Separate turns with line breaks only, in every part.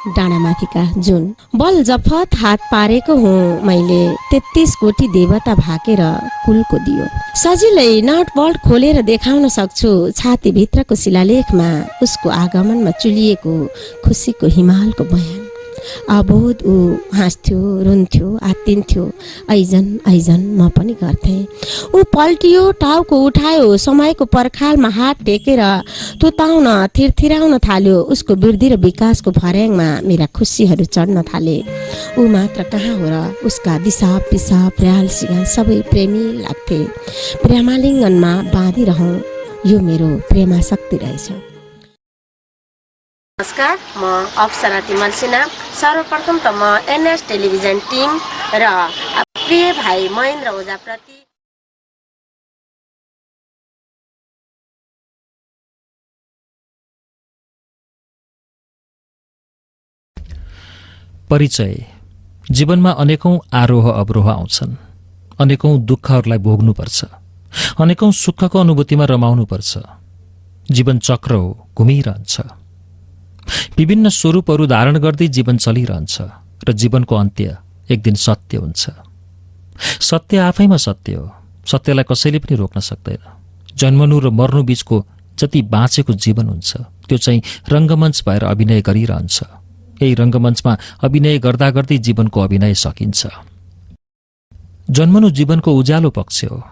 डाँडामाथिका जुन बल जफत हात पारेको हुँ मैले 33 कोटी देवता भाकेर कुलको दियो। सजिलै नट बल्ट खोलेर देखाउन सक्छु छातीभित्रको शिलालेखमा उसको आगमनमा चुलिएको खुसीको हिमालको बयान। अबोध ऊ हाँस्थ्यो, रुन्थ्यो, आत्तिन्थ्यो, ऐजन ऐजन म पनि गर्थेँ। ऊ पल्टियो, टाउको उठायो, समयको पर्खालमा हात टेकेर तुताउन थिरथिराउन थाल्यो। उसको वृद्धि र विकासको फर्याङमा मेरा खुसीहरू चढ्न थाले। ऊ मात्र कहाँ हो र, उसका दिसाप पिसाप र्याल सिगान सबै प्रेमी लाग्थे। प्रेमालिङ्गनमा बाँधिरहँ, यो मेरो प्रेमाशक्ति रहेछ। नमस्कार, म अप्सरा तिमल सिन्हा। सर्वप्रथम त म एनएस टेलिभिजन टिम र प्रिय भाइ महेन्द्र ओझाप्रति
परिचय। जीवनमा अनेकौं आरोह अवरोह आउँछन्, अनेकौं दुःखहरूलाई भोग्नुपर्छ, अनेकौं सुखको अनुभूतिमा रमाउनुपर्छ। जीवन चक्र हो, घुमिरहन्छ। विभिन्न स्वरूपहरू धारण गर्दै जीवन चलिरहन्छ र जीवनको अन्त्य एक दिन सत्य हुन्छ। सत्य आफैमा सत्य हो, सत्यलाई कसैले पनि रोक्न सक्दैन। जन्मनु र मर्नु बीचको जति बाँचेको जीवन हुन्छ त्यो चाहिँ रङ्गमञ्च भएर अभिनय गरिरहन्छ। यही रङ्गमञ्चमा अभिनय गर्दा गर्दै जीवनको अभिनय सकिन्छ। जन्मनु जीवनको उज्यालो पक्ष हो।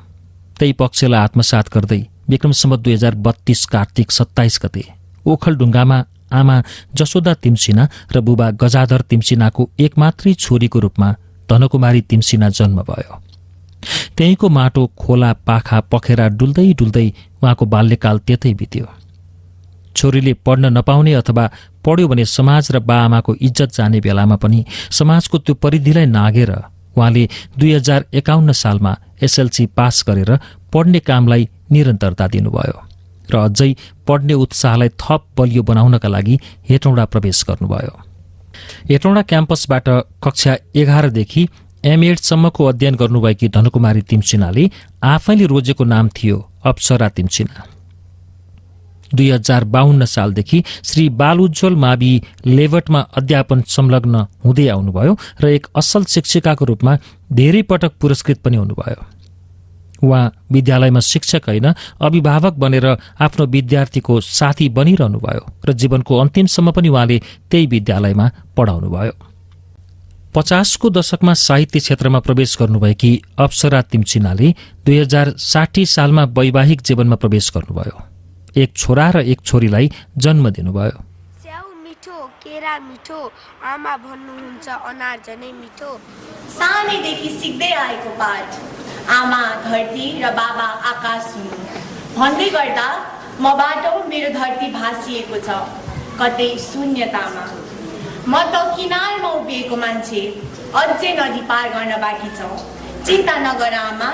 त्यही पक्षलाई आत्मसात गर्दै विक्रम सम्वत 2032 कार्तिक 27 गते ओखलढुङ्गामा आमा जसोदा तिमसिना र बुबा गजाधर तिमसिनाको एकमात्रै छोरीको रूपमा धनकुमारी तिमसिना जन्म भयो। त्यहीँको माटो, खोला, पाखा, पखेरा डुल्दै डुल्दै उहाँको बाल्यकाल त्यतै बित्यो। छोरीले पढ्न नपाउने अथवा पढ्यो भने समाज र बाआमाको इज्जत जाने बेलामा पनि समाजको त्यो परिधिलाई नागेर उहाँले 2051 सालमा एसएलसी पास गरेर पढ्ने कामलाई निरन्तरता दिनुभयो र अझै पढ्ने उत्साहलाई थप बलियो बनाउनका लागि हेटौँडा प्रवेश गर्नुभयो। हेटौँडा क्याम्पसबाट कक्षा 11 देखि M.Ed सम्मको अध्ययन गर्नुभएकी धनकुमारी तिमसिनाले आफैले रोजेको नाम थियो अप्सरा तिमसिना। 2052 सालदेखि श्री बालउज्जवल मावि लेभटमा अध्यापन संलग्न हुँदै आउनुभयो र एक असल शिक्षिकाको रूपमा धेरै पटक पुरस्कृत पनि हुनुभयो। उहाँ विद्यालयमा शिक्षक होइन, अभिभावक बनेर आफ्नो विद्यार्थीको साथी बनिरहनुभयो र जीवनको अन्तिमसम्म पनि उहाँले त्यही विद्यालयमा पढाउनुभयो। 50 को दशकमा साहित्य क्षेत्रमा प्रवेश गर्नुभएकी अप्सरा तिमसिनाले 2060 सालमा वैवाहिक जीवनमा प्रवेश गर्नुभयो। एक छोरा र एक छोरीलाई जन्म दिनुभयो।
स्याउ मिठो, केरा मिठो, आमा भन्नुहुन्छ अनार झनै मिठो। सानैदेखि सिक्दै आएको पाठ, आमा धरती र बाबा आकाश हुनु भन्दै गर्दा मबाट मेरो धरती भासिएको छ कतै शून्यतामा। म त किनारमा उभिएको मान्छे, अझै नदी पार गर्न बाँकी छ। चिन्ता नगर आमा,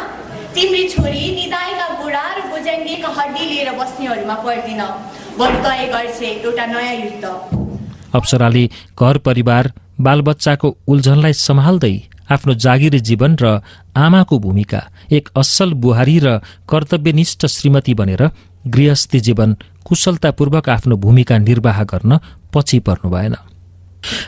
तिम्री छोरी निदाएका गोडा र गोज्याङ्गेका हड्डी लिएर बस्नेहरूमा पर्दिन, बरु तय गर्छ एउटा नयाँ युद्ध।
अप्सराले घर परिवार बालबच्चाको उल्झनलाई सम्हाल्दै आफ्नो जागिरी जीवन र आमाको भूमिका, एक असल बुहारी र कर्तव्यनिष्ठ श्रीमती बनेर गृहस्थी जीवन कुशलतापूर्वक आफ्नो भूमिका निर्वाह गर्न पछि पर्नु भएन।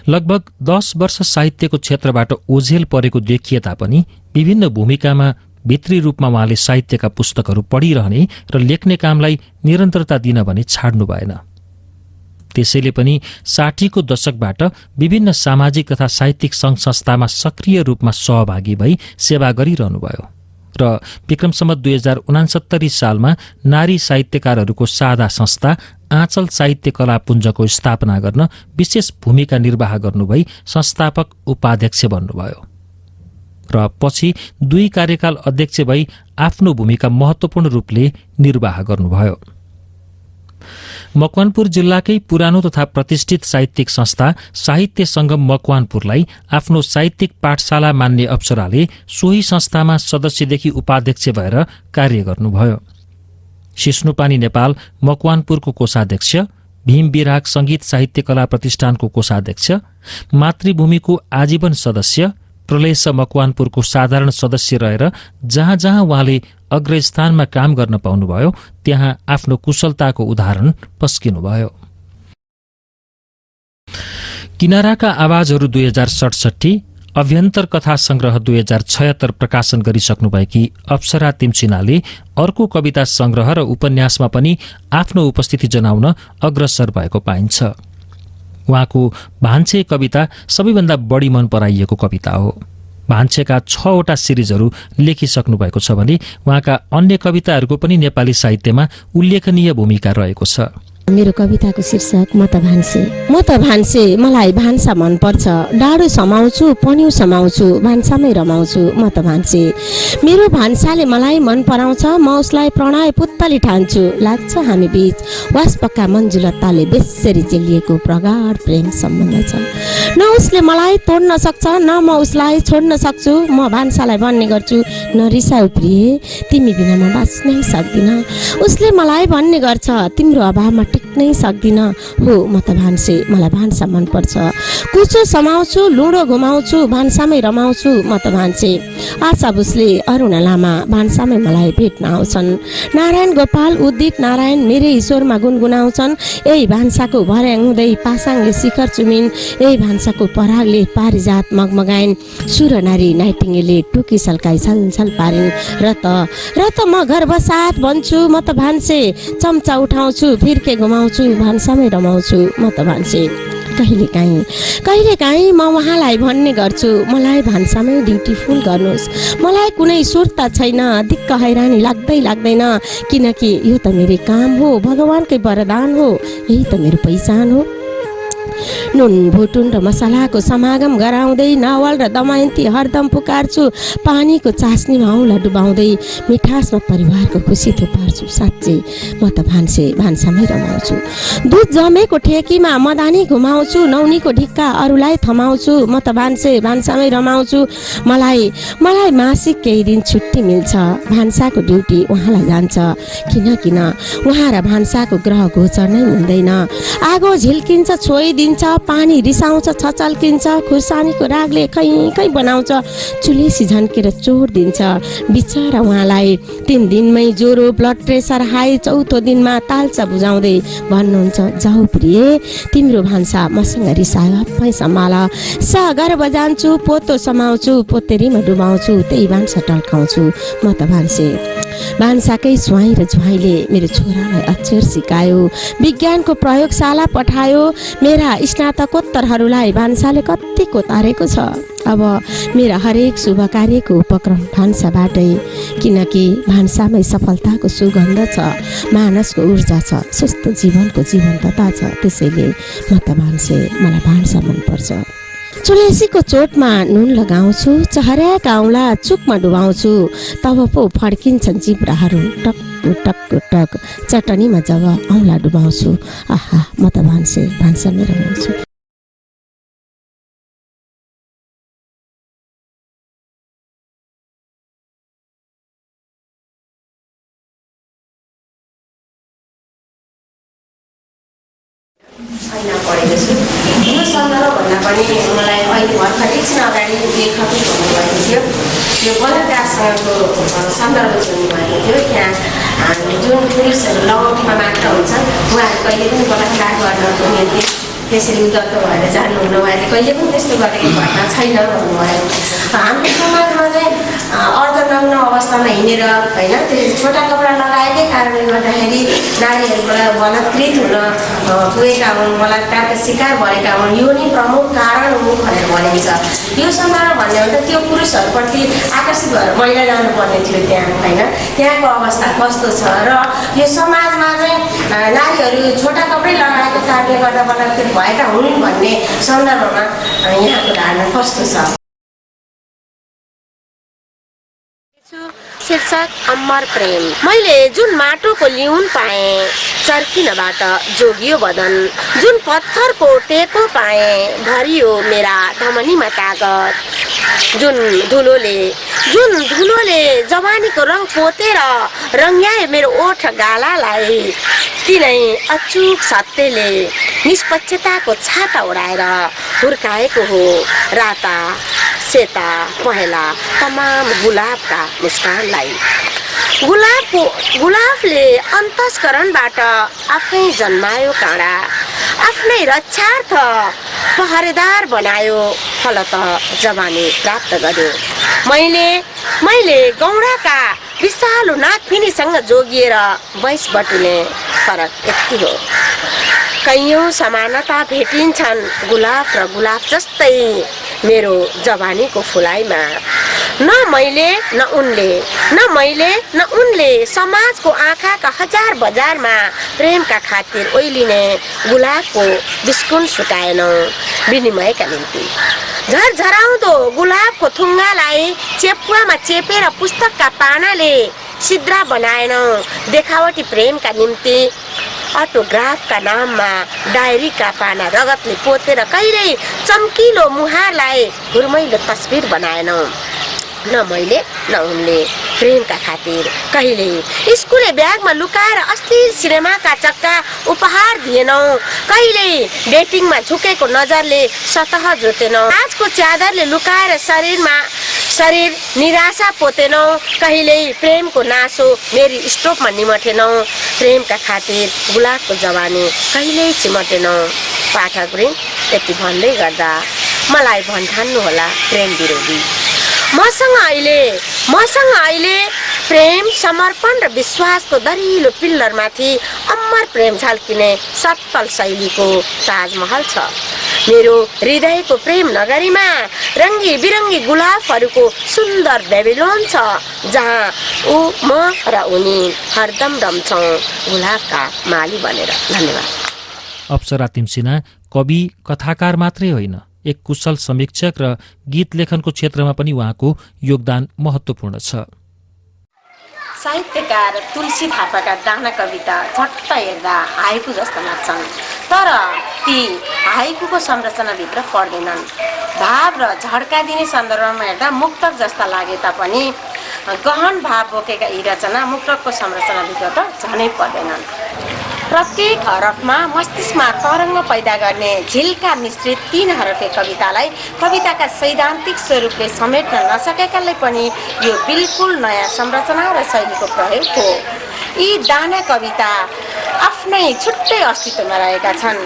लगभग 10 वर्ष साहित्यको क्षेत्रबाट ओझेल परेको देखिए तापनि विभिन्न भूमिकामा भित्री रूपमा उहाँले साहित्यका पुस्तकहरू पढिरहने र लेख्ने कामलाई निरन्तरता दिन भने छाड्नु भएन। त्यसैले पनि 60 को दशकबाट विभिन्न सामाजिक तथा साहित्यिक सङ्घ संस्थामा सक्रिय रूपमा सहभागी भई सेवा गरिरहनुभयो र विक्रम सम्वत 2069 सालमा नारी साहित्यकारहरूको साझा संस्था आँचल साहित्य कला पुञ्जको स्थापना गर्न विशेष भूमिका निर्वाह गर्नुभई संस्थापक उपाध्यक्ष बन्नुभयो र पछि 2 कार्यकाल अध्यक्ष भई आफ्नो भूमिका महत्वपूर्ण रूपले निर्वाह गर्नुभयो। मकवानपुर जिल्लाकै पुरानो तथा प्रतिष्ठित साहित्यिक संस्था साहित्य संगम मकवानपुरलाई आफ्नो साहित्यिक पाठशाला मान्ने अप्सराले सोही संस्थामा सदस्यदेखि उपाध्यक्ष भएर कार्य गर्नुभयो। सिस्नुपानी नेपाल मकवानपुरको कोषाध्यक्ष, भीम विराग संगीत साहित्य कला प्रतिष्ठानको कोषाध्यक्ष, मातृभूमिको आजीवन सदस्य, प्रलेस मकवानपुरको साधारण सदस्य रहेर जहाँ जहाँ उहाँले अग्रस्थानमा काम गर्न पाउनुभयो त्यहाँ आफ्नो कुशलताको उदाहरण पस्किनुभयो। किनाराका आवाजहरू 2067, अभ्यन्तर कथा संग्रह 2076 प्रकाशन गरिसक्नुभएकी अप्सरा तिमसिनाले अर्को कविता संग्रह र उपन्यासमा पनि आफ्नो उपस्थिति जनाउन अग्रसर भएको पाइन्छ। उहाँको भान्से कविता सबैभन्दा बढी मन पराइएको कविता हो। भान्सेका 6वटा सिरिजहरू लेखिसक्नु भएको छ भने उहाँका अन्य कविताहरूको पनि नेपाली साहित्यमा उल्लेखनीय भूमिका रहेको छ।
मेरो कविताको शीर्षक म त भान्से। मलाई भान्सा मनपर्छ। डाडो समाउँछु, पन्यु समाउँछु, भान्सामै रमाउँछु, म त भान्से। मेरो भान्साले मलाई मन पराउँछ, म उसलाई प्रणय पुत्तली ठान्छु। लाग्छ हामी बीच वासपक्का मन्जुलताले बेसरी जेलिएको प्रगाढ प्रेम सम्बन्ध छ। न उसले मलाई तोड्न सक्छ, न म उसलाई छोड्न सक्छु। म भान्सालाई भन्ने गर्छु, नरिसाउ प्रिय, तिमी बिना म बाँच्नै सक्दिन। उसले मलाई भन्ने गर्छ, तिम्रो अभावमा टिक्नै सक्दिन। हो म त भान्से, मलाई भान्सा मनपर्छ। कुचो समाउँछु, लुडो घुमाउँछु, भान्सामै रमाउँछु, म त भान्से। आशा भुसले, अरुणा लामा भान्सामै मलाई भेट्न आउँछन्। नारायण गोपाल, उदित नारायण मेरै ईश्वरमा गुनगुनाउँछन्। यही भान्साको भर्याङ हुँदै पासाङले शिखर चुमिन, यही भान्साको परागले पारिजात मगमगाइन्। सुरनारी नाइटिङ्गेलले टुकी सल्काई छलछल पारिन्। र त म गर्भसाथ भन्छु, म त भान्से। चम्चा उठाउँछु, फिर्के घुमाउँछु, भान्सामै रमाउँछु, म त भान्से। कहिलेकाहीँ म उहाँलाई भन्ने गर्छु, मलाई भान्सामै ब्युटिफुल गर्नुहोस्। मलाई कुनै सुर्ता छैन, दिक्क हैरानी लाग्दैन, किनकि यो त मेरो काम हो, भगवानकै वरदान हो, यही त मेरो पहिचान हो। नुन भुटुन र मसलाको समागम गराउँदै नावल र दमयन्ती हरदम पुकार्छु। पानीको चास्नीमा औँला डुबाउँदै मिठासमा परिवारको खुसी थुपार्छु। साँच्चै म त भान्सामै रमाउँछु। दुध जमेको ठेकीमा मदानी घुमाउँछु, नौनीको ढिक्का अरूलाई थमाउँछु, म त भान्सामै रमाउँछु। मलाई मासिक केही दिन छुट्टी मिल्छ, भान्साको ड्युटी उहाँलाई जान्छ। किन उहाँ र भान्साको ग्रह गोचर नै मिल्दैन। आगो झिल्किन्छ, छोइदिन्छ, पानी रिसाउँछ, छचल्किन्छ, खुर्सानीको रागले खै बनाउँछ, चुलेसी झन्केर चोर दिन्छ। बिचरा उहाँलाई 3 दिनमै ज्वरो, ब्लड प्रेसर हाई, 4थो दिनमा तालचा बुझाउँदै भन्नुहुन्छ, जाऊ प्रिय, तिम्रो भान्सा मसँग रिसायो, आफै सम्हाल। गर्भ जान्छु, पोतो समाउँछु, पोतेरीमा डुबाउँछु, त्यही भान्सा टल्काउँछु, म त भान्से। भान्साकै स्वाई र ज्वाइँले मेरो छोरालाई अक्षर सिकायो, विज्ञानको प्रयोगशाला पठायो। मेरा स्नातकोत्तरहरूलाई भान्साले कतिको तारेको छ। अब मेरा हरेक शुभ कार्यको उपक्रम भान्साबाटै, किनकि भान्सामै सफलताको सुगन्ध छ, मानसको ऊर्जा छ, स्वस्थ जीवनको जीवन्तता छ। त्यसैले म त भान्से, मलाई भान्सा मनपर्छ। चुलेसीको चोटमा नुन लगाउँछु, चहर्याएका औँला चुकमा डुबाउँछु, तब पो फड्किन्छन् जिब्राहरू टक टक। चटनीमा जब औँला डुबाउँछु, आहा, म त भान्सामै रमाउँछु।
पढेको छु। यो सन्दर्भभन्दा पनि मलाई अहिले भर्खर एकछिन अगाडि लेखक भन्नुभएको थियो, यो बलात्कारसँगको सन्दर्भ चुन्नुभएको थियो। त्यहाँ जुन पुरुषहरू लौटीमा मात्र हुन्छन्, उहाँहरू कहिले पनि बलात्कार गर्न उनीहरूले त्यसरी उद्दत भएर जानुहुन्न, उहाँहरूले कहिले पनि त्यस्तो गरेको घटना छैन भन्नुभयो। हाम्रो समाजमा चाहिँ अर्धनग्न अवस्थामा हिँडेर होइन, त्यो छोटा कपडा लगाएकै कारणले गर्दाखेरि नारीहरूबाट बलात्कृत हुन पुगेका हुन्, बलात्कारका शिकार भएका हुन्। यो नै प्रमुख कारण हो भनेर भनिन्छ। यो सन्दर्भ भन्ने हो त त्यो पुरुषहरूप्रति आकर्षित भएर महिला जानुपर्ने थियो त्यहाँ होइन। त्यहाँको अवस्था कस्तो छ र यो समाजमा चाहिँ नारीहरू छोटा कपडै लगाएको कारणले गर्दा बलात्कृत भएका हुन् भन्ने सन्दर्भमा यहाँको धारणा कस्तो छ? शीर्षक अमर प्रेम। मैले जुन माटोको लिउन पाएँ चर्किनबाट जोगियो बदन, जुन पत्थरको टेको पाएँ भरियो मेरा धमनीमा तागत, जुन धुलोले जवानीको रङ पोतेर रङ्ग्याए मेरो ओठ गालालाई, तिनै अचुक सत्यले निष्पक्षताको छाता ओढाएर हुर्काएको हो राता सेता पहेँला तमाम गुलाबका मुस्कानलाई। गुलाबले अन्तस्करणबाट आफै जन्मायो काँडा, आफ्नै रक्षार्थ
पहरेदार बनायो फलत जवानी प्राप्त गर्यो। मैले गौडाका विशालु नागफिनीसँग जोगिएर बैंस बटुले, फरक यति हो। कैयौं समानता भेटिन्छन् गुलाब र गुलाब जस्तै मेरो जवानीको फुलाइमा। न मैले न उनले समाजको आँखाका हजार बजारमा प्रेमका खातिर ओइलिने गुलाबको बिस्कुन सुकाएनौ विनिमयका निम्ति। झरझराउँदो गुलाबको थुङ्गालाई चेपुवामा चेपेर पुस्तकका पानाले सिद्रा बनाएनौ देखावटी प्रेमका निम्ति। अटोग्राफका नाममा डायरीका पाना रगतले पोतेर कहिल्यै चम्किलो मुहारलाई घुर्मैलो तस्बिर बनाएनौ। न मैले न उनले प्रेमका खातिर कहिल्यै स्कुले ब्यागमा लुकाएर अश्लील सिनेमाका चक्का उपहार दिएनौ। कहिल्यै डेटिङमा झुकेको नजरले सतह जोतेनौ। आजको च्यादरले लुकाएर शरीर निराशा पोतेनौ। कहिल्यै प्रेमको नासो मेरी स्टोभमा निमटेनौ। प्रेमका खातिर गुलाबको जवानी कहिल्यै चिमटेनौ। पाठकवृन्द, यति भन्दै गर्दा मलाई भन्ठान्नु होला प्रेम विरोधी। मसँग अहिले प्रेम, समर्पण र विश्वासको दरिलो पिल्लरमाथि अमर प्रेम झल्किने सत्तल शैलीको ताजमहल छ। मेरो हृदयको प्रेम नगरीमा रङ्गी बिरङ्गी गुलाबहरूको सुन्दर बेबिलोन छ, जहाँ म र उनी हरदम रम्छौँ गुलाबका माली बनेर। धन्यवाद।
अप्सरा तिमसिना कवि, कथाकार मात्रै होइन, एक कुशल समीक्षक र गीत लेखनको क्षेत्रमा पनि उहाँको योगदान महत्त्वपूर्ण छ।
साहित्यकार तुलसी थापाका दाना कविता झट्ट हेर्दा हाइकु जस्ता लाग्छन्, तर ती हाइकुको संरचनाभित्र पर्दैनन्। भाव र झड्का दिने सन्दर्भमा हेर्दा मुक्तक जस्ता लागे तापनि गहन भाव बोकेका यी रचना मुक्तकको संरचनाभित्र त झनै पर्दैनन्। प्रत्येक हरफमा मस्तिष्कमा तरङ्ग पैदा गर्ने झिल्का मिश्रित 3 हरफे कवितालाई कविताका सैद्धान्तिक स्वरूपले समेट्न नसकेकाले पनि यो बिल्कुल नयाँ संरचना र शैलीको प्रयोग हो। यी दाना कविता आफ्नै छुट्टै अस्तित्वमा रहेका छन्।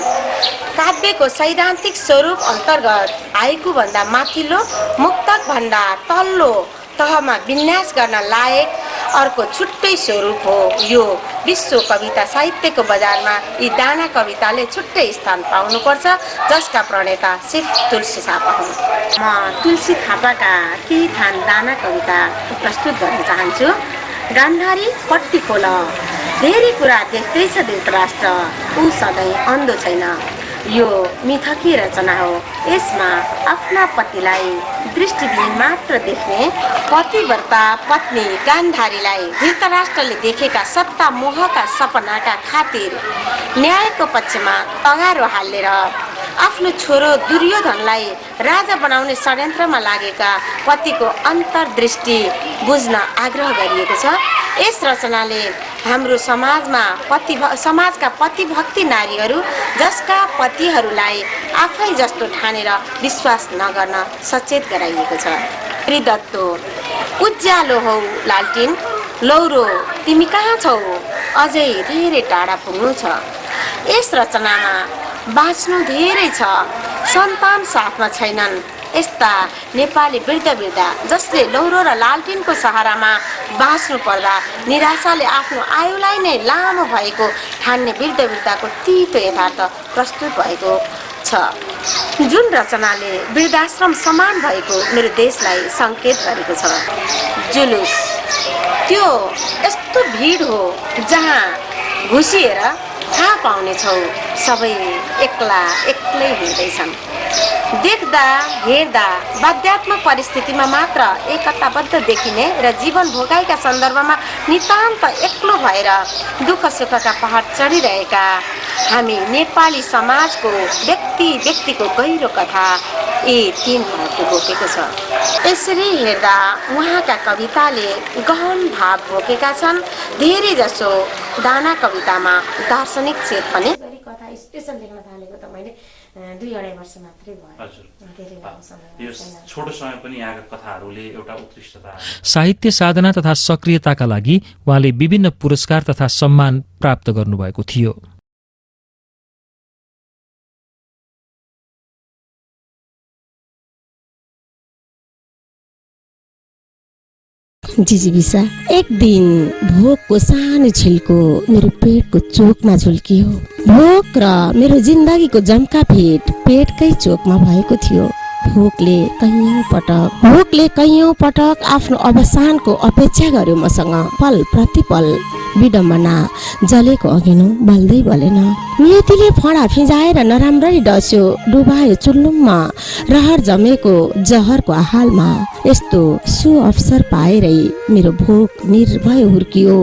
काव्यको सैद्धान्तिक स्वरूप अन्तर्गत हाइकु भन्दा माथिल्लो, मुक्तक भन्दा तल्लो तहमा विन्यास गर्न लायक अर्को छुट्टै स्वरूप हो। यो विश्व कविता साहित्यको बजारमा यी दाना कविताले छुट्टै स्थान पाउनुपर्छ, जसका प्रणेता सिर्फ तुलसी थापा हुन्। म तुलसी थापाका केही थान दाना कविता प्रस्तुत गर्न चाहन्छु। गान्धारी पट्टी खोल, धेरै कुरा देख्दैछ धृतराष्ट्र, ऊ सधैँ अन्धो छैन। यो मिथकी रचना हो। यसमा आफ्ना पतिलाई दृष्टिविहीन मात्र देख्ने पतिव्रता पत्नी गान्धारीलाई धृतराष्ट्रले देखेका सत्ता मोहका सपनाका खातिर न्यायको पक्षमा तगारो हालेर आफ्नो छोरो दुर्योधनलाई राजा बनाउने षड्यन्त्रमा लागेका पतिको अन्तर्दृष्टि बुझ्न आग्रह गरिएको छ। यस रचनाले हाम्रो समाजका पतिभक्ति नारीहरू, जसका पतिहरूलाई आफै जस्तो ठानेर विश्वास नगर्न सचेत गराइएको छ। हृदत्तो, उज्यालो हौ लालटिन, लौरो तिमी कहाँ छौ, अझै धेरै टाढा पुग्नु छ। यस रचनामा बाँच्नु धेरै छ, सन्तान साथमा छैनन्। यस्ता नेपाली वृद्ध जसले लौरो र लालटिनको सहारामा बाँच्नु पर्दा निराशाले आफ्नो आयुलाई नै लामो भएको ठान्ने वृद्धको तीतो यथार्थ प्रस्तुत भएको छ, जुन रचनाले वृद्धाश्रम समान भएको मेरो देशलाई सङ्केत गरेको छ। जुलुस, त्यो यस्तो भिड हो जहाँ घुसिएर थाहा पाउनेछौ सबै एक्लै हिँड्दैछन्। देख्दा हेर्दा बाध्यात्मक परिस्थितिमा मात्र एकताबद्ध देखिने र जीवन भोगाइका सन्दर्भमा नितान्त एक्लो भएर दुःख सुखका पहाड चढिरहेका हामी नेपाली समाजको व्यक्तिको गहिरो कथा यी 3 भागले बोकेको छ। यसरी हेर्दा उहाँका कविताले गहन भाव बोकेका छन्। धेरै जसो दाना कवितामा दार्शनिक छेद पनि कथा स्पेशल लेख्न थालेको त मैले 2-2.5 वर्ष मात्रै भयो।
यो छोटो समय पनि यहाँका कथाहरूले एउटा उत्कृष्टता।
साहित्य साधना तथा सक्रियताका लागि उहाँले विभिन्न पुरस्कार तथा सम्मान प्राप्त गर्नुभएको थियो।
जिजीबिसा एक दिन भोकको सानो छिल्को मेरो पेटको चोकमा झुल्कियो। भोक र मेरो जिन्दगीको जम्का भेट पेटकै चोकमा भएको थियो। भोकले कैयौं पटक आफ्नो अवसानको अपेक्षा गर्यो मसँग। पल प्रतिपल विडम्बना जलेको अघिनो बल्दै बलेन। नियतिले फडा फिजाएर नराम्ररी डस्यो, डुबायो चुल्लुममा रहर जमेको जहरको हालमा। यस्तो सुअवसर पाएरै मेरो भोक निर्भय हुर्कियो।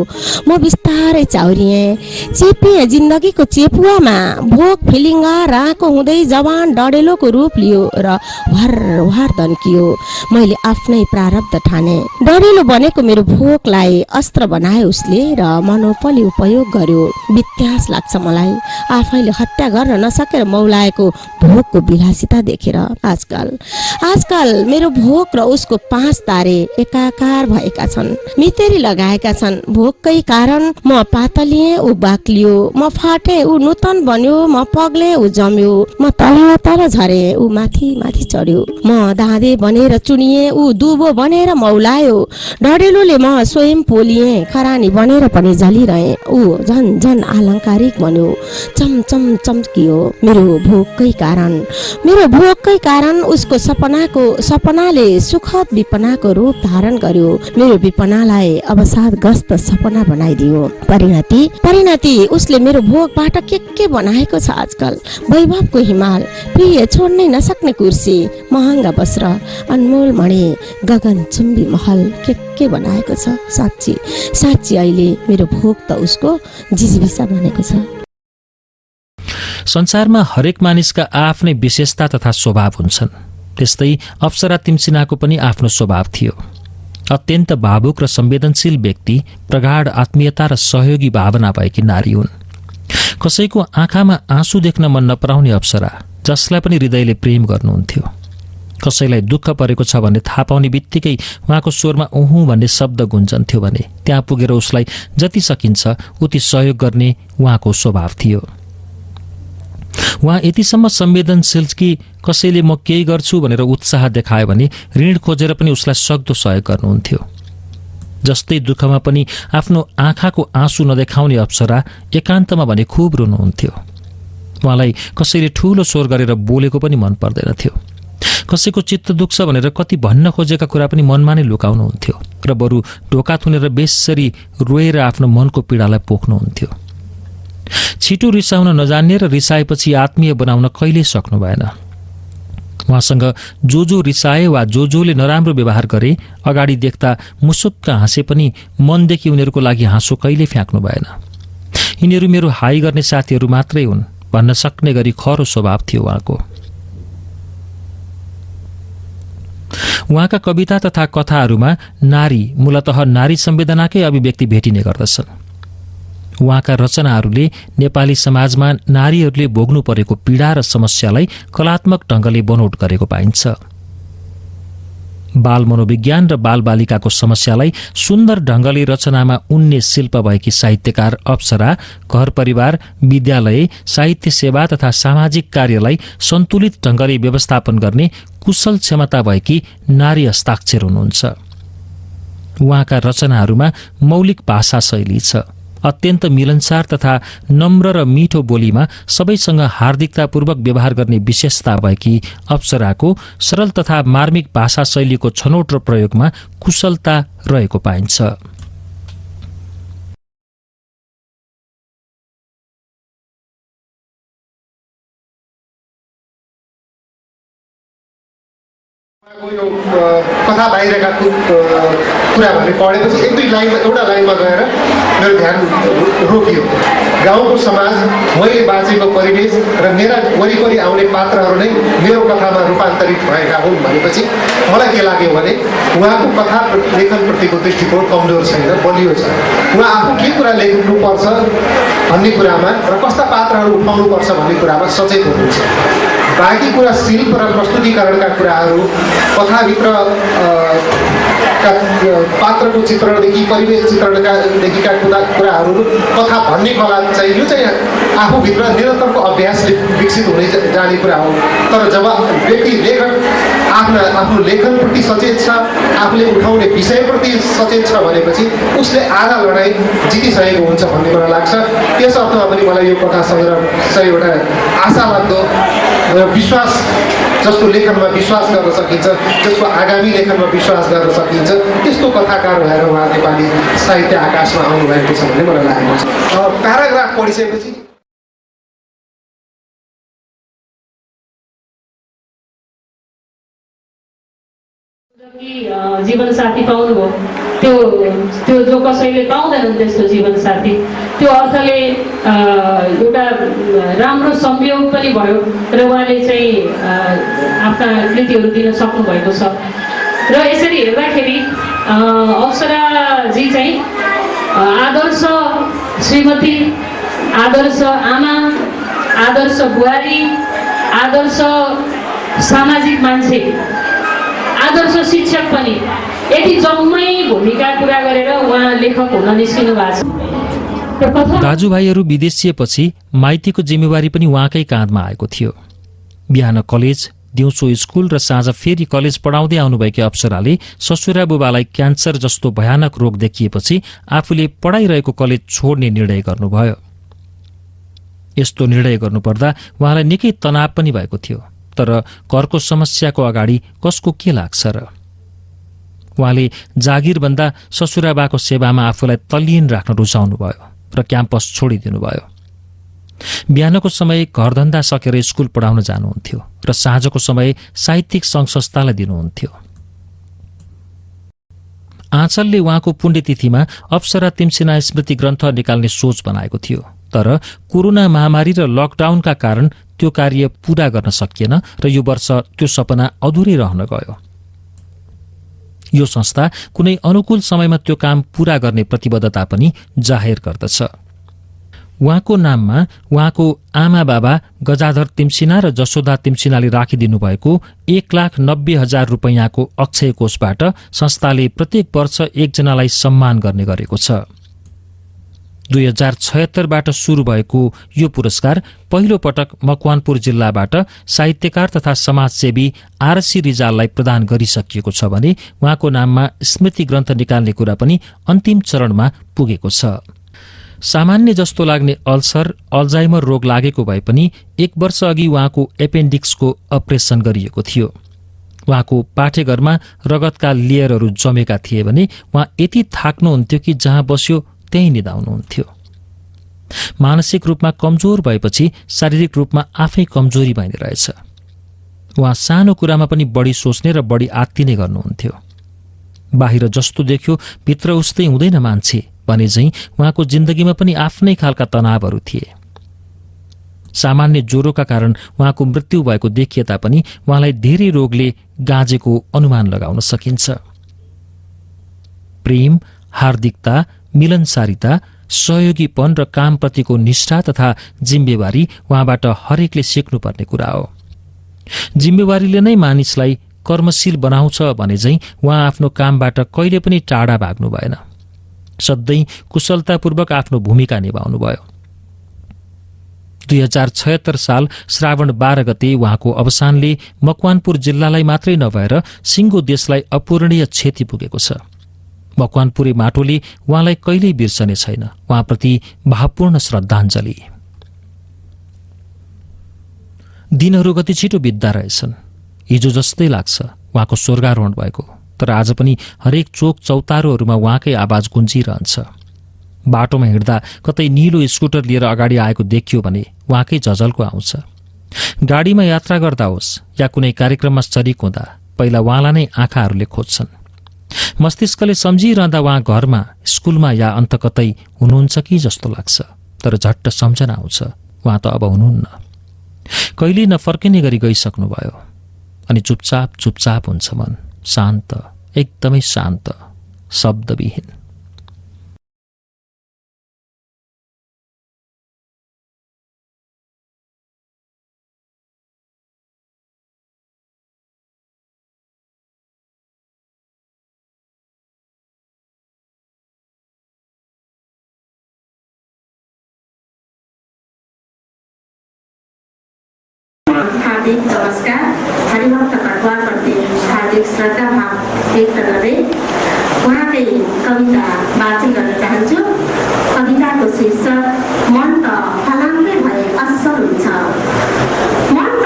म बिस्तारै चाउरिएँ, चेपिएँ जिन्दगीको चेपुवामा। भोक फिलिङ्गा राको हुँदै जवान डडेलोको रूप लियो र भर दन्कियो। मैले आफ्नै प्रारब्ध ठाने। डडेलो बनेको मेरो भोकलाई अस्त्र बनायो उसले र मनोपली उपयोग गर्यो। वित्यास लाग्छ मलाई आफैले हत्या गर्न नसकेर मौलाएको भोकको विलासिता देखेर। आजकल मेरो भोक र उसको 5 तारे एकाकार भएका छन्, मितेरी लगाएका छन्। भोककै कारण म पातलिएँ, ऊ बाक्लियो। म फाटेँ, ऊ नूतन बन्यो। म पग्लेँ, ऊ जम्यो। म तल झरेँ, ऊ माथि चढ्यो। म दाँदे बनेर चुनिएँ, ऊ दुबो बनेर मौलायो। डडेलोले म स्वयं पोलिएँ, खरानी बनेर पनि जलिरहेँ। ऊ झन आलङ्कारिक बन्यो, चम्कियो। मेरो भोककै कारण उसको सपनाले सुखद विपनाको रूप धारण गर्यो। मेरो विपनालाई अवसादग्रस्त सपना बनाइदियो। परिणति उसले मेरो भोकबाट के बनाएको छ आजकल। वैभवको हिमाल, प्रिय छोड्नै नसक्ने कुर्सी, महँगा वस्त्र, अनमोल मणि, गगनचुम्बी महल के बनाएको छ। साँच्ची अहिले मेरो भोक त उसको जिजीबिसा बनेको छ।
संसारमा हरेक मानिसका आफ्नै विशेषता तथा स्वभाव हुन्छन्। त्यस्तै अप्सरा तिमसिनाको पनि आफ्नो स्वभाव थियो। अत्यन्त भावुक र संवेदनशील व्यक्ति, प्रगाढ आत्मीयता र सहयोगी भावना भएकी नारी हुन्। कसैको आँखामा आँसु देख्न मन नपराउने अप्सरा जसलाई पनि हृदयले प्रेम गर्नुहुन्थ्यो। कसैलाई दुःख परेको छ भन्ने थाहा पाउने बित्तिकै उहाँको स्वरमा उहुँ भन्ने शब्द गुन्जन्थ्यो भने त्यहाँ पुगेर उसलाई जति सकिन्छ उति सहयोग गर्ने उहाँको स्वभाव थियो। उहाँ यतिसम्म संवेदनशील कि कसैले म केही गर्छु भनेर उत्साह देखायो भने ऋण खोजेर पनि उसलाई सक्दो सहयोग गर्नुहुन्थ्यो। जस्तै दुःखमा पनि आफ्नो आँखाको आँसु नदेखाउने अप्सरा एकान्तमा भने खुब रुनुहुन्थ्यो। उहाँलाई कसैले ठूलो स्वर गरेर बोलेको पनि मन पर्दैनथ्यो। कसैको चित्त दुख्छ भनेर कति भन्न खोजेका कुरा पनि मनमा नै लुकाउनुहुन्थ्यो र बरु ढोका थुनेर बेसरी रोएर आफ्नो मनको पीडालाई पोख्नुहुन्थ्यो। छिटो रिसाउन नजान्ने र रिसाएपछि आत्मीय बनाउन कहिल्यै सक्नु भएन। उहाँसँग जो रिसाए वा जोले नराम्रो व्यवहार गरे अगाडि देख्दा मुसुक्क हाँसे पनि मनदेखि उनीहरूको लागि हाँसो कहिल्यै फ्याँक्नु भएन। यिनीहरू मेरो हाई गर्ने साथीहरू मात्रै हुन् भन्न सक्ने गरी खरो स्वभाव थियो उहाँको। उहाँका कविता तथा कथाहरूमा नारी, मूलतः नारी संवेदनाकै अभिव्यक्ति भेटिने गर्दछन्। उहाँका रचनाहरूले नेपाली समाजमा नारीहरूले भोग्नु परेको पीडा र समस्यालाई कलात्मक ढङ्गले बनोट गरेको पाइन्छ। बाल मनोविज्ञान र बालबालिकाको समस्यालाई सुन्दर ढङ्गले रचनामा उन्ने शिल्प भएकी साहित्यकार अप्सरा घर परिवार, विद्यालय, साहित्य सेवा तथा सामाजिक कार्यलाई सन्तुलित ढङ्गले व्यवस्थापन गर्ने कुशल क्षमता भएकी नारी हस्ताक्षर हुनुहुन्छ। उहाँका रचनाहरूमा मौलिक भाषा शैली छ। अत्यन्त मिलनसार तथा नम्र र मिठो बोलीमा सबैसँग हार्दिकतापूर्वक व्यवहार गर्ने विशेषता भएकी अप्सराको सरल तथा मार्मिक भाषा शैलीको छनौट र प्रयोगमा कुशलता रहेको पाइन्छ।
यो कथा बाहिरका कुराहरू पढेपछि एक दुई लाइनमा एउटा लाइनमा गएर मेरो ध्यान रोकियो। गाउँको समाज, मैले बाँचेको परिवेश र मेरा वरिपरि आउने पात्रहरू नै मेरो कथामा रूपान्तरित भएका हुन् भनेपछि मलाई के लाग्यो भने उहाँको कथा लेखनप्रतिको दृष्टिकोण कमजोर छैन, बलियो छ। उहाँ आफू के कुरा लेख्नुपर्छ भन्ने कुरामा र कस्ता पात्रहरू उठाउनुपर्छ भन्ने कुरामा सचेत हुनुहुन्छ। बाँकी कुरा शिल्प र प्रस्तुतिकरणका कुराहरू, कथाभित्र पात्रको चित्रणदेखि परिवेश चित्रणदेखिका कुराहरू, कथा भन्ने कला चाहिँ यो चाहिँ आफूभित्र निरन्तरको अभ्यासले विकसित हुने जाने कुरा हो। तर जब व्यक्ति लेखक आफ्नो लेखनप्रति सचेत छ, आफूले उठाउने विषयप्रति सचेत छ भनेपछि उसले आधा लडाइँ जितिसकेको हुन्छ भन्ने मलाई लाग्छ। त्यस अर्थमा पनि मलाई यो कथा सङ्ग्रह चाहिँ एउटा आशा लाग्दो विश्वास, जसको लेखनमा विश्वास गर्न सकिन्छ, जसको आगामी लेखनमा विश्वास गर्न सकिन्छ, त्यस्तो कथाकार भएर उहाँ नेपाली साहित्य आकाशमा आउनुभएको छ भन्ने मलाई लागेको छ। प्याराग्राफ पढिसकेपछि
जीवनसाथी पाउनुभयो, त्यो जो कसैले पाउँदैनन् त्यस्तो जीवनसाथी, त्यो अर्थले एउटा राम्रो संयोग पनि भयो र उहाँले चाहिँ आफ्ना कृतिहरू दिन सक्नुभएको छ। र यसरी हेर्दाखेरि अप्सराजी चाहिँ आदर्श श्रीमती, आदर्श आमा, आदर्श बुहारी, आदर्श सामाजिक मान्छे, आदर्श शिक्षक पनि, यति जम्मै भूमिका पुरा गरेर उहाँ लेखक हुन निस्किनु भएको छ।
दाजुभाइहरू विदेशिएपछि माइतीको जिम्मेवारी पनि उहाँकै काँधमा आएको थियो। बिहान कलेज, दिउँसो स्कुल र साँझ फेरि कलेज पढाउँदै आउनुभएकी अप्सराले ससुरा बुबालाई क्यान्सर जस्तो भयानक रोग देखिएपछि आफूले पढाइरहेको कलेज छोड्ने निर्णय गर्नुभयो। यस्तो निर्णय गर्नुपर्दा उहाँलाई निकै तनाव पनि भएको थियो। तर घरको समस्याको अगाडि कसको के लाग्छ र? उहाँले जागिरभन्दा ससुराबाको सेवामा आफूलाई तल्लीन राख्न रुचाउनुभयो र क्याम्पस छोडिदिनुभयो। बिहानको समय घरधन्दा सकेर स्कुल पढाउन जानुहुन्थ्यो र साँझको समय साहित्यिक सङ्घ संस्थालाई दिनुहुन्थ्यो। आँचलले उहाँको पुण्यतिथिमा अप्सरा तिम्सिना स्मृति ग्रन्थ निकाल्ने सोच बनाएको थियो। तर कोरोना महामारी र लकडाउनका कारण त्यो कार्य पूरा गर्न सकिएन र यो वर्ष त्यो सपना अधुरै रहन गयो। यो संस्था कुनै अनुकूल समयमा त्यो काम पूरा गर्ने प्रतिबद्धता पनि जाहेर गर्दछ। उहाँको नाममा उहाँको आमा बाबा गजाधर तिम्सिना र जसोदा तिम्सिनाले राखिदिनु भएको 1,90,000 रुपैयाँको अक्षय कोषबाट संस्थाले प्रत्येक वर्ष एकजनालाई सम्मान गर्ने गरेको छ। 2076बाट सुरु भएको यो पुरस्कार पहिलो पटक मकवानपुर जिल्लाबाट साहित्यकार तथा समाजसेवी आरसी रिजाललाई प्रदान गरिसकिएको छ भने उहाँको नाममा स्मृति ग्रन्थ निकाल्ने कुरा पनि अन्तिम चरणमा पुगेको छ। सामान्य जस्तो लाग्ने अल्सर, अल्जाइमर रोग लागेको भए पनि 1 वर्ष अघि उहाँको एपेन्डिक्सको अपरेसन गरिएको थियो। उहाँको पाठेघरमा रगतका लेयरहरू जमेका थिए भने उहाँ यति थाक्नुहुन्थ्यो कि जहाँ बस्यो त्यही निदाउनुहुन्थ्यो। मानसिक रूपमा कमजोर भएपछि शारीरिक रूपमा आफै कमजोरी बन्ने रहेछ। उहाँ सानो कुरामा पनि बढी सोच्ने र बढी आत्तिने गर्नुहुन्थ्यो। बाहिर जस्तो देख्यो भित्र उस्तै हुँदैन मान्छे भने चाहिँ उहाँको जिन्दगीमा पनि आफ्नै खालका तनावहरू थिए। सामान्य ज्वरोका कारण उहाँको मृत्यु भएको देखिए तापनि उहाँलाई धेरै रोगले गाँजेको अनुमान लगाउन सकिन्छ। प्रेम, हार्दिकता, मिलनसारिता, सहयोगीपन र कामप्रतिको निष्ठा तथा जिम्मेवारी उहाँबाट हरेकले सिक्नुपर्ने कुरा हो। जिम्मेवारीले नै मानिसलाई कर्मशील बनाउँछ भने चाहिँ उहाँ आफ्नो कामबाट कहिले पनि टाढा भाग्नु भएन। सधैँ कुशलतापूर्वक आफ्नो भूमिका निभाउनुभयो। 2076 साल श्रावण 12 गते उहाँको अवसानले मकवानपुर जिल्लालाई मात्रै नभएर सिङ्गो देशलाई अपूरणीय क्षति पुगेको छ। मकवानपुरी माटोले उहाँलाई कहिल्यै बिर्सने छैन। उहाँप्रति भावपूर्ण श्रद्धाञ्जली। दिनहरू कति छिटो बित्दा रहेछन्। हिजो जस्तै लाग्छ उहाँको स्वर्गारोहण भएको, तर आज पनि हरेक चोक चौतारोहरूमा उहाँकै आवाज गुन्जिरहन्छ। बाटोमा हिँड्दा कतै निलो स्कुटर लिएर अगाडि आएको देखियो भने उहाँकै झझल्को आउँछ। गाडीमा यात्रा गर्दा होस् या कुनै कार्यक्रममा शरीक हुँदा पहिला उहाँलाई नै आँखाहरूले खोज्छन्। मस्तिष्कले सम्झिरहँदा उहाँ घरमा, स्कुलमा या अन्त कतै हुनुहुन्छ कि जस्तो लाग्छ। तर झट्ट सम्झना आउँछ उहाँ त अब हुनुहुन्न। कहिल्यै नफर्किने गरी गइसक्नुभयो। अनि चुपचाप चुपचाप हुन्छ मन, शान्त, एकदमै शान्त, शब्दविहीन।
हार्दिक नमस्कार। हरिभक्त कटुवाप्रति एक श्रद्धाभाव व्यक्त गर्दै उहाँकै कविता वाचन गर्न चाहन्छु। कविताको शीर्षक मन त फलाङ्गै भए असल हुन्छ। मन